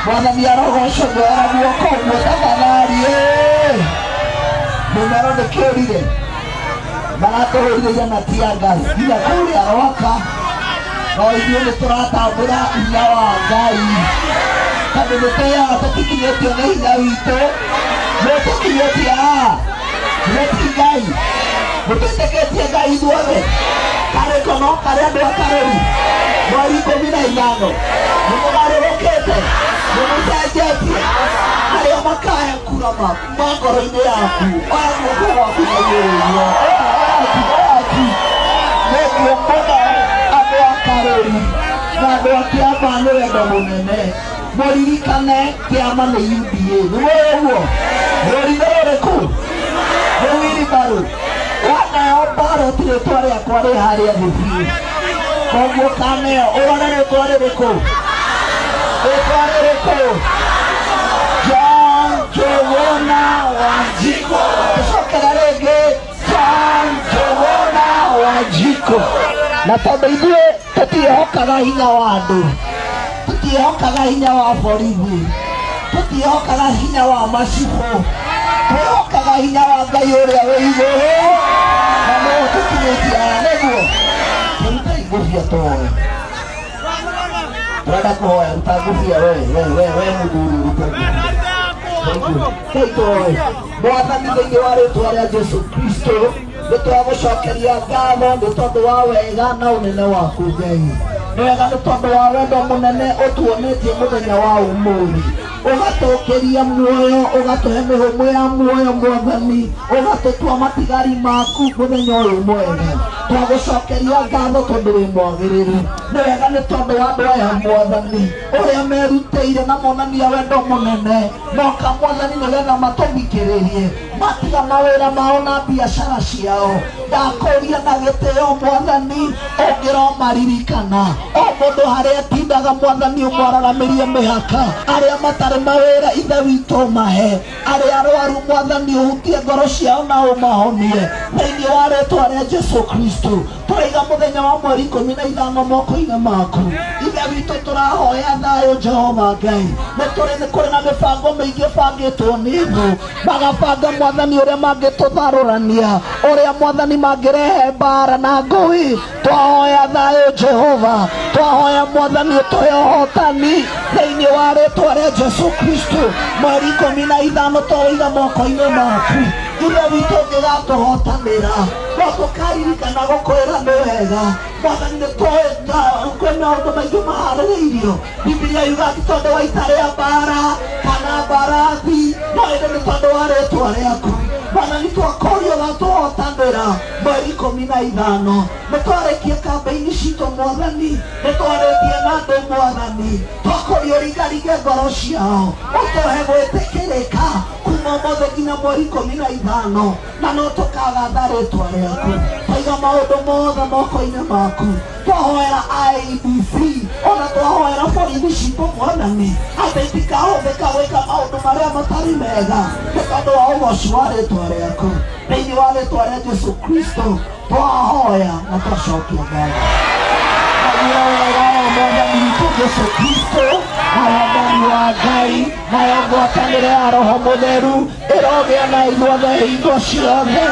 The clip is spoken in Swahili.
Mwathani arogocwo mwera guoko ũguo tafadhali. Mũmero nĩkĩũrire maratũhũrire na tia ngari nginya kũrĩa Rwaka, no ithuĩ nĩtũratambũra hinya wa Ngai tondũ nĩtwĩyaga tũtikinyĩtio nĩ hinya witũ, no tũkinyĩtie neti Ngai. Mũtwĩtĩkĩtie Ngai ithuothe. Karĩko no karĩ andũ akarũri mweri 15 nĩmũgarũrũkĩte, nĩmũcenjetie arĩa makahe kura ma ngoro-inĩ yaku. Oya guoko gwaku naigĩrĩrio nĩguo mũno andũ akarũri na andũ a Kĩamba nĩ wendo mũnene. Mũririkane Kĩama nĩ UDA, nĩmũũguo rũrĩrĩ rũrĩkũ nĩ Wilbarũ waneo Barrett rĩtwa rĩakwa rĩ harĩa thĩ biũ. Koguo kaneo ũrore rĩtwa rĩrĩkũ, rĩtwa rĩrĩkũ? John Njũgũna Wanjikũ. Tũcokera rĩngĩ John Njũgũna Wanjikũ. Na tondũ ithuĩ tũtiĩhokaga hinya wa andũ, tũtiĩhokaga hinya wa borithi, tũtiĩhokaga hinya wa macibũ, twĩhokaga hinya wa Ngai ũrĩa wĩ igũrũ, na nĩwe tũkinyĩtie aya. Nĩguo tũruta ngũbia tũhoe, twenda kũhoya. Ruta ngũbia we mũthuri, ruta ngũbia. Ngai tũhoe. Mwathani thĩinĩ wa rĩtwa rĩa Jesũ Kristo nĩtwagũcokeria ngatho nĩ tondũ wa wega na ũnene waku Ngai. Nĩ wega nĩ tondũ wa wendo mũnene ũtuonetie mũthenya wa ũmũthĩ, ũgatũkĩria muoyo, ũgatũhe mĩhũmũ ya muoyo Mwathani, ũgatũtua matigari maku mũthenya ũyũ mwega. Twagũcokeria ngatho tondũ wĩ mwagĩrĩru. Nĩ wega nĩ tondũ wa andũ aya Mwathani ũrĩa merutĩire na monania wendo mũnene, moka Mwathani nĩgetha matũthikĩrĩrie, matiga mawĩra mao na biacara ciao. Ndakũria na gĩtĩo Mwathani, ũngĩromaririkana o mũndũ harĩa tindaga Mwathani, ũmwararamĩrie mĩhaka. Arĩa matarĩ mawĩra Ithe witũ mahe, arĩa arwaru Mwathani ũhutie ngoro ciao na ũmahonie thĩinĩ wa rĩtwa rĩa Jesũ Kristo. Twaiga mũthenya wa mweri 15 moko-inĩ maku Ithe witũ, tũrahoya thayũ Jehova Ngai. Nĩ kũrĩ na mĩbango mĩingĩ bangĩtwo nĩ thũ, magabanga Mwathani ũrĩa mangĩtũtharũrania, ũrĩa Mwathani mangĩrehe mbara na ngũĩ. Twahoya thayũ Jehova, twahoya Mwathani ũtũhe ũhotani thĩinĩ wa rĩtwa rĩa Jesũ Kristo. Mweri 15 twaiga moko-inĩ maku Ithe witũ, ũngĩgatũhotanĩra no tũkaririkana gũkwĩra nĩ wega Mwathani. Nĩ kwĩ maũndũ maingĩ maharĩrĩirio. Bibilia yugaga tondũ wa ita rĩa mbara kana mbarathi, no ĩndĩ nĩ tondũ wa rĩtwa rĩaku Mwathani. Twakorio gatũhotanĩra mweri 15. Nĩtwarĩkie kambĩ-inĩ citũ Mwathani, nĩtwarĩtie na andũ Mwathani, twakorio ringaringe ngoro ciao, ũtũhe gwĩtĩkĩrĩka kuma ũmũthĩ nginya mweri 15, na no tũkagatha rĩtwa rĩaku. Twaiga maũndũ mothe moko-inĩ maku. Twahoera IEBC, ona twahoera borithi citũ Mwathani, atĩ itikahũthĩka gwĩka maũndũ marĩa matarĩ mega nĩ tondũ wa ũgoci wa rĩtwa rĩaku. Thĩinĩ wa rĩtwa rĩa Jesũ Kristo twahoya na twacokia ngatho. Naguo wega wa Mwathani witũ Jesũ Kristo, na wathani wa Ngai, nayo ngwatanĩro ya Roho Mũtheru ĩrogĩa na ithuothe hingo ciothe.